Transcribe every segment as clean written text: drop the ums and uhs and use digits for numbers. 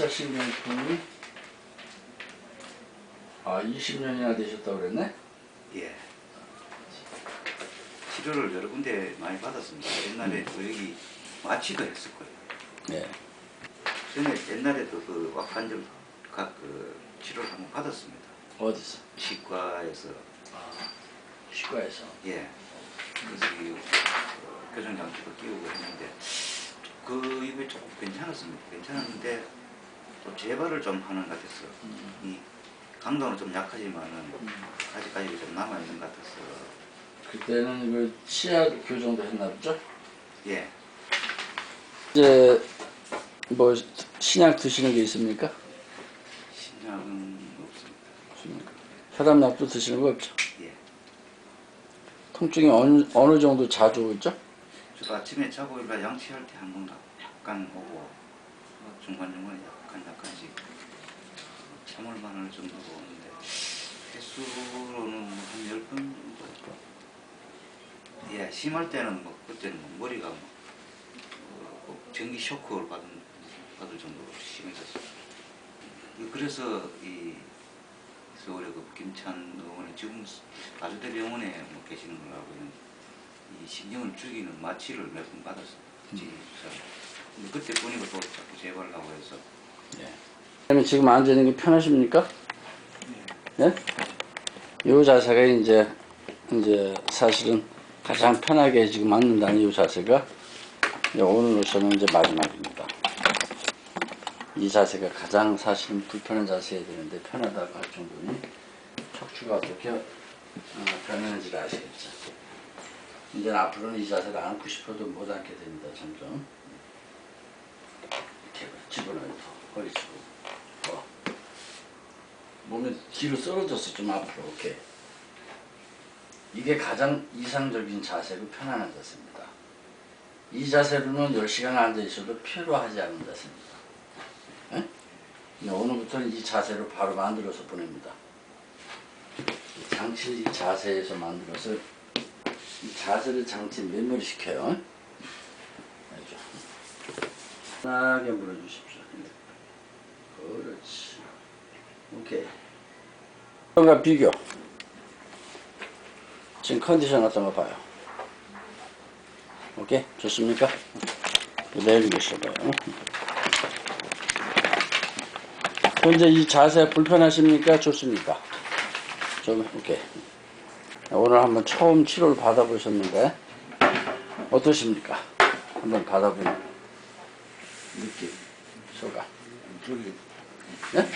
골다신경통이 20년이나 되셨다고 그랬네? 예. 치료를 여러 군데 많이 받았습니다. 옛날에 또 여기 마취도 했을 거예요. 네. 전에 옛날에도 그 wak관절 그 치료를 한번 받았습니다. 어디서? 치과에서. 치과에서? 예. 그래서 이 교정장치도 끼우고 했는데 그 이후에 조금 괜찮았습니다. 괜찮았는데 또 재발을 좀 하는 것 같았어. 이 강도는 좀 약하지만은 아직까지 좀 남아 있는 것 같아서. 그때는 그 치아 교정도 했나 보죠? 예. 이제 뭐 신약 드시는 게 있습니까? 신약은 없습니다. 혈압약도 드시는 거 없죠? 예. 통증이 어느 정도 자주 오죠? 저도 아침에 자고 일어나 양치할 때 한 번 약간 오고 중간중간에 약간씩 참을 만할 정도로 오는데 횟수로는 한 10번 정도. 예, 심할 때는 뭐 그때는 뭐 머리가 전기 쇼크를 받을 정도로 심해졌어요. 그래서 이 서울의 그 김찬 의원이 지금 아주대 병원에 뭐 계시는 걸로 알고 있는데 이 신경을 죽이는 마취를 몇 번 받았어요. 근데 그때 보니까 또 자꾸 재발하고 해서. 네. 그러면 지금 앉아 있는 게 편하십니까? 네. 이 자세가 이제 사실은 가장 편하게 지금 앉는다는 이 자세가 오늘로서는 이제 마지막입니다. 이 자세가 가장 사실은 불편한 자세여야 되는데 편하다고 할 정도니 척추가 어떻게 변하는지를 아시겠죠. 이제 앞으로는 이 자세를 앉고 싶어도 못 앉게 됩니다. 점점 이렇게 집어넣어요. 허리 집어. 몸이 뒤로 떨어졌어. 좀 앞으로. 오케이. 이게 가장 이상적인 자세로 편안한 자세입니다. 이 자세로는 10시간 앉아 있어도 피로하지 않은 자세입니다. 네? 오늘부터는 이 자세로 바로 만들어서 보냅니다. 장치를 이 자세에서 만들어서 이 자세를 장치 매몰 시켜요. 편하게 물어주십시오. 그렇지. 오케이. 그런가 비교. 지금 컨디션 어떤 거 봐요. 오케이? 좋습니까? 내일 계셔봐요. 현재 이 자세 불편하십니까? 좋습니까? 좀, 오케이. 오늘 한번 처음 치료를 받아보셨는데, 어떠십니까? 한번 받아보는 느낌, 소감. 이쪽이, 네?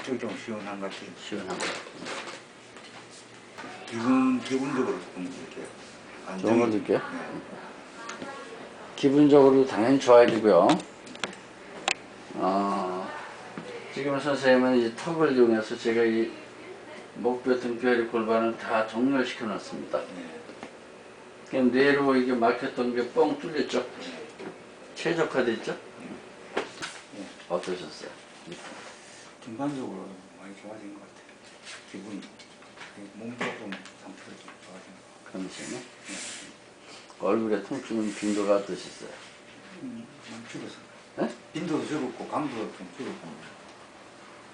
이쪽이 좀 시원한 것 같아요. 시원한 거. 기분적으로 조금 이렇게 좋은 걸 느껴요? 네. 기분적으로 당연히 좋아야 되고요. 지금 선생님은 이 턱을 이용해서 제가 이 목뼈, 등뼈, 골반을 다 정렬시켜 놨습니다. 네. 그럼 뇌로 이게 막혔던 게 뻥 뚫렸죠? 최적화됐죠? 네. 어떠셨어요? 전반적으로 많이 좋아진 것 같아요. 기분이. 몸도 좀 상태가 좀 좋아진 것 같아요. 컨디션이? 네. 얼굴에 통증은 빈도가 어떠셨어요? 많이 줄었어요. 네? 빈도도 줄었고 강도도 좀 줄었고.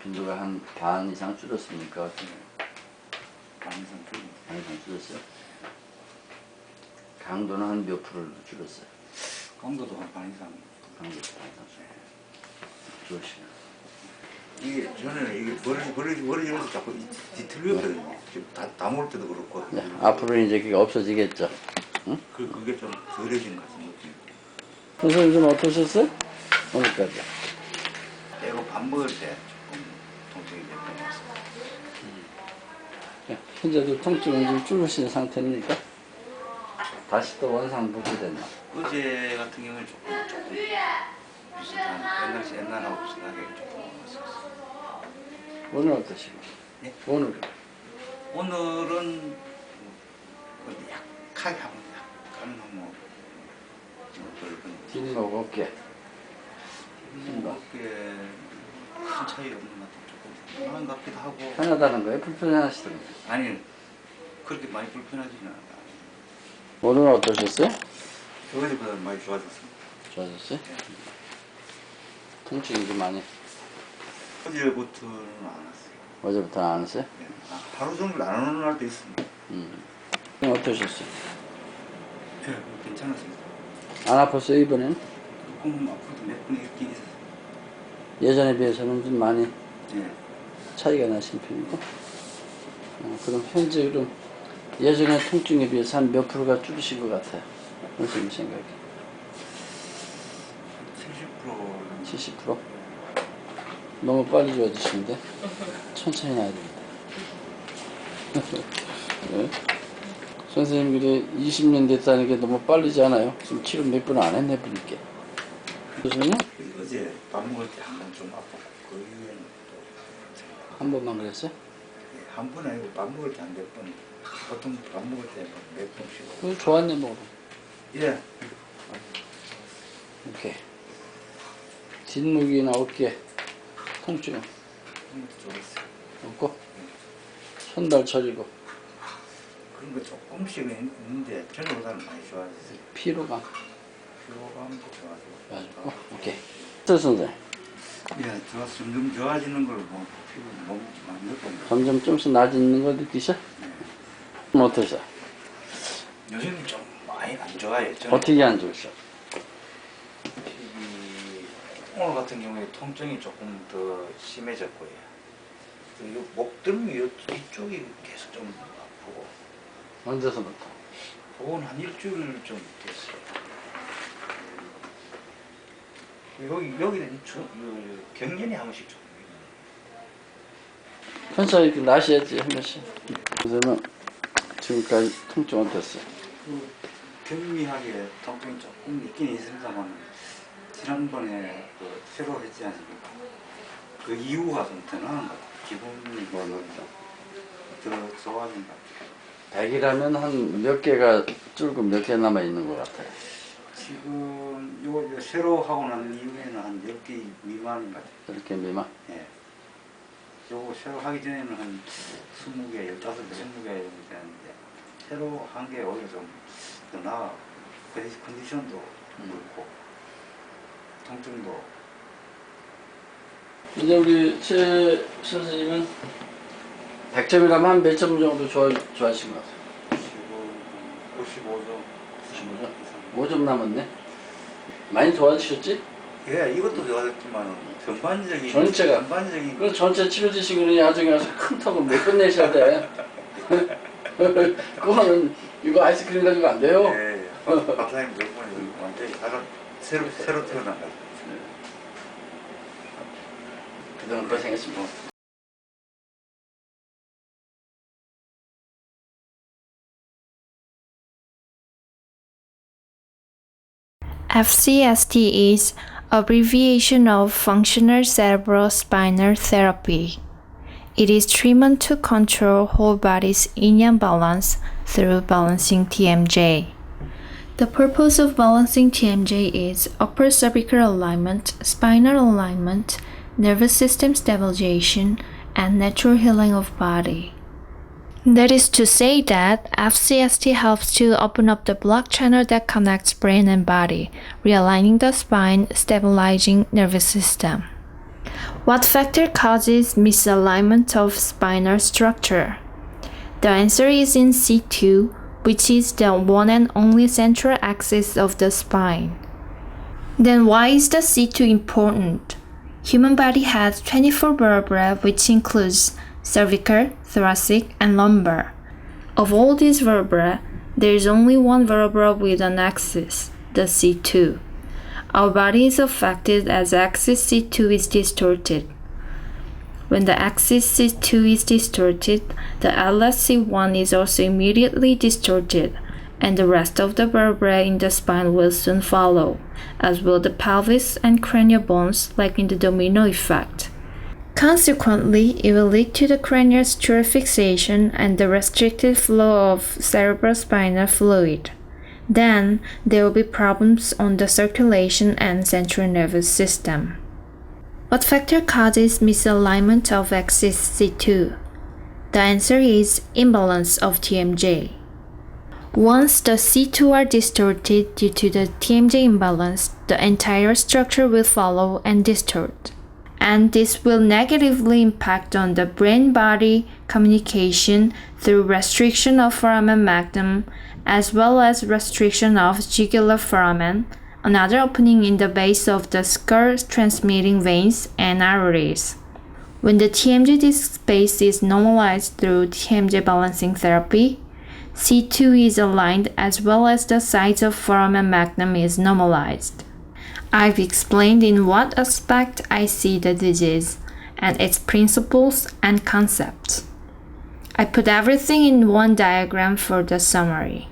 빈도가 한 반 이상 줄었습니까? 반 이상 줄었어요. 반 이상 줄었어요? 강도는 한 몇 프로 줄었어요? 강도도 한 반 이상. 강도도 반 이상 줄었어요. 이게 전에는 이게 버리면서 자꾸 뒤틀렸거든요. 지금 다 먹을 때도 그렇고. 네, 앞으로 이제 그게 없어지겠죠? 응? 그게 좀 덜해진 것 같은 느낌. 선생님 좀 어떠셨어요? 오늘까지. 빼고 밥 먹을 때 조금 통증이 됐던 것 같습니다. 현재도 통증은 좀 줄으신 상태입니까? 다시 또 원상 복귀됐나? 어제 같은 경우는 조금 비슷한 옛날하고 비슷하게 조금 왔었어요. 오늘 어떠시고? 예? 오늘은? 오늘은 약하게 하면 약간 뭐 뒷목 어깨. 어깨 큰 차이 없는 것 같아요. 조금 편한 것 같기도 하고. 편하다는 거예요? 불편하시던가요? 아니 그렇게 많이 불편하지는 않아요. 오늘은 어떠셨어요? 어제보다 많이 좋아졌습니다. 좋아졌어요? 통증이 좀 많이. 어제부터는 안 왔어요. 어제부터 안 왔어요? 네. 하루 종일 안 오는 날도 있습니다. 어떠셨어요? 네, 괜찮았습니다. 안 아팠어요 이번에는? 조금 앞으로도 몇 번 있긴 있었어요. 예전에 비해서는 좀 많이 네. 차이가 나신 편이고. 그럼 현재 그럼 예전의 통증에 비해서 한 몇 프로가 줄으신 것 같아요? 선생님 생각에. 70%. 70%? 너무 빨리 좋아지시는데 천천히 나야 됩니다. 네? 선생님 그래 20년 됐다는 게 너무 빠르지 않아요? 지금 치료 몇 번 안 했네 보니까. 선생님? 어제 밥 먹을 때 한 번 좀 아팠고 그 이후에는 한 번만 그랬어요? 한 번 아니고 밥 먹을 때 한 몇 번. 보통 밥 먹을 때 몇 번씩. 그거 좋았네 뭐. 예. 이렇게 뒷목이나 어깨 통증 그런 것도 좋았어요. 없고 손발 저리고 그런 거 조금씩은 있는데 전에보다는 많이 좋아졌어요. 피로감 피로감도 좋아지고. 좋아지고 오케이. 선생님 예, 점점 좋아지는 걸 뭐 피로 너무 많이 느낍니다. 점점 조금씩 나아지는 거 느끼셔? 어떠셔? 요즘 좀 많이 안 좋아요. 저는 어떻게 안 좋으셔? 오늘 같은 경우에 통증이 조금 더 심해졌고요. 그리고 목덜미 이쪽이 계속 좀 아프고. 언제서부터? 그건 한 일주일 좀 됐어요. 여기는 경련이 한 번씩 좀. 천천히 이렇게 나셔야지 한 번씩. 선생님은 지금까지 통증 어땠어요? 경미하게 통증이 조금 있긴 있습니다만 지난번에 그 새로 했지 않습니까? 그 이유가 좀 더 나은 것 같아요. 기분이 더 좋아진 것 같아요. 100이라면 한 몇 개가 줄고 몇 개 남아 있는 것 같아요. 지금 이거 새로 하고 난 이후에는 한 10개 미만인 것 같아요. 이렇게 미만? 예. 요거 새로 하기 전에는 한 20개, 15개, 20개 정도 되는데 새로 한 게 오히려 좀 더 나아. 컨디션도 그렇고 통증도. 이제 우리 최 선생님은 100점이라면 한 몇 점 정도 좋아하신 것 같아요? 55점. 5점 남았네? 많이 좋아지셨지? 예, 이것도 좋아졌지만 전반적인 전반적인 그럼 전체 치료지신 거는 나중에 가서 큰 턱을 몇 번 내셔야 돼. 그거는 이거 아이스크림 가지고 안 돼요. 예, 박사님 덕분에 완전히 새로 태어난 거죠. 그동안 고생했습니다. FCST is abbreviation of Functional Cerebrospinal Therapy. It is treatment to control whole body's yin yang balance through balancing TMJ. The purpose of balancing TMJ is upper cervical alignment, spinal alignment, nervous system stabilization, and natural healing of body. That is to say that FCST helps to open up the blood channel that connects brain and body, realigning the spine, stabilizing nervous system. What factor causes misalignment of spinal structure? The answer is in C2, which is the one and only central axis of the spine. Then why is the C2 important? Human body has 24 vertebrae, which includes cervical, thoracic, and lumbar. Of all these vertebrae, there is only one vertebra with an axis, the C2. Our body is affected as axis C2 is distorted. When the axis C2 is distorted, the atlas C1 is also immediately distorted, and the rest of the vertebrae in the spine will soon follow, as will the pelvis and cranial bones, like in the domino effect. Consequently, it will lead to the cranial suture fixation and the restricted flow of cerebrospinal fluid. Then, there will be problems on the circulation and central nervous system. What factor causes misalignment of axis C2? The answer is imbalance of TMJ. Once the C2 are distorted due to the TMJ imbalance, the entire structure will follow and distort. And this will negatively impact on the brain-body communication through restriction of foramen magnum as well as restriction of jugular foramen, another opening in the base of the skull transmitting veins and arteries. When the TMJ disc space is normalized through TMJ balancing therapy, C2 is aligned as well as the size of foramen magnum is normalized. I've explained in what aspect I see the disease and its principles and concepts. I put everything in one diagram for the summary.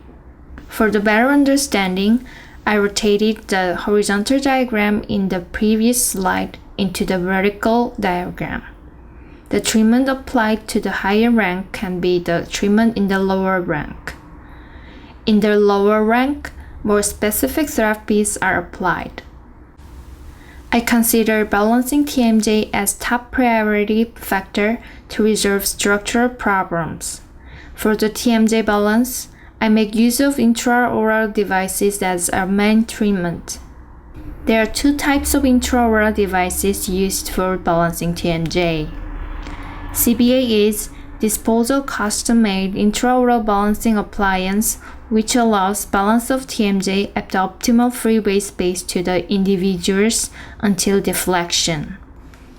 For the better understanding, I rotated the horizontal diagram in the previous slide into the vertical diagram. The treatment applied to the higher rank can be the treatment in the lower rank. In the lower rank, more specific therapies are applied. I consider balancing TMJ as top priority factor to resolve structural problems. For the TMJ balance, I make use of intraoral devices as a main treatment. There are two types of intraoral devices used for balancing TMJ. CBA is disposal custom-made intraoral balancing appliance which allows balance of TMJ at the optimal freeway space to the individuals until deflection.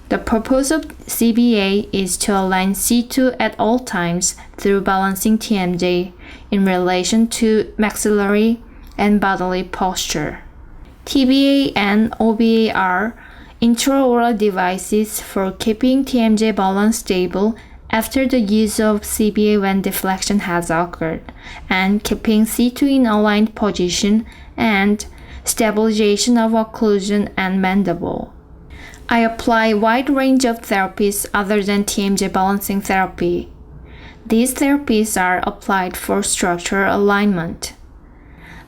The purpose of CBA is to align C2 at all times through balancing TMJ in relation to maxillary and bodily posture. TBA and OBA are intraoral devices for keeping TMJ balance stable after the use of CBA when deflection has occurred, and keeping C2 in aligned position and stabilization of occlusion and mandible. I apply a wide range of therapies other than TMJ balancing therapy. These therapies are applied for structural alignment.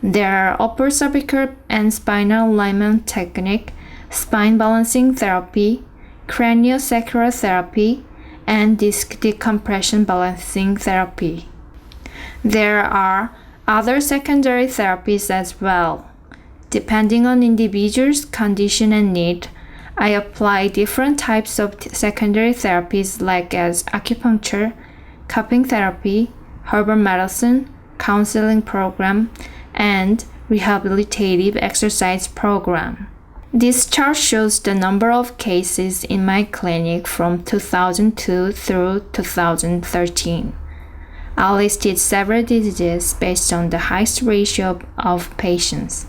There are upper cervical and spinal alignment technique, spine balancing therapy, craniosacral therapy, and disc decompression balancing therapy. There are other secondary therapies as well. Depending on individual's condition and need, I apply different types of secondary therapies like as acupuncture, cupping therapy, herbal medicine, counseling program, and rehabilitative exercise program. This chart shows the number of cases in my clinic from 2002 through 2013. I listed several diseases based on the highest ratio of patients.